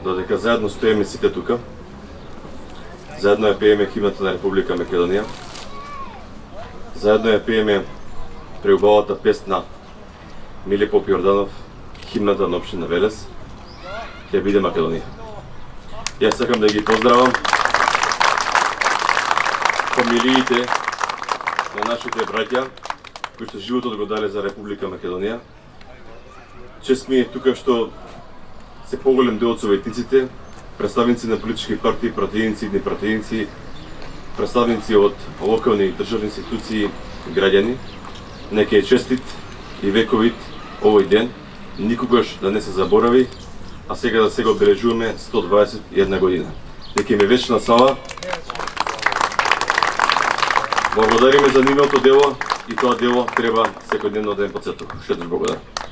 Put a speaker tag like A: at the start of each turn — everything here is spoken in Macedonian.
A: додека заедно стоиме сите тука, заедно ја пееме химната на Република Македонија, заедно ја пееме преубавата песна Миле Поп Јорданов, химната на општина Велес, ќе биде Македонија. Јас сакам да ги поздравам фамилиите на нашите браќа кои што животот го дале за Република Македонија. Чест ми е тука што се поголем дел од советниците, представници на политички партии, пратеници, непратеници, представници од локални и државни институции и граѓани. Нека е честит и вековит овој ден, никогаш да не се заборави, а сега да се го обележуваме 121 година. Нека им е вечна слава. Благодариме за нивното дело и тоа дело треба секојдневно да им потсетува. Шедош благодарам.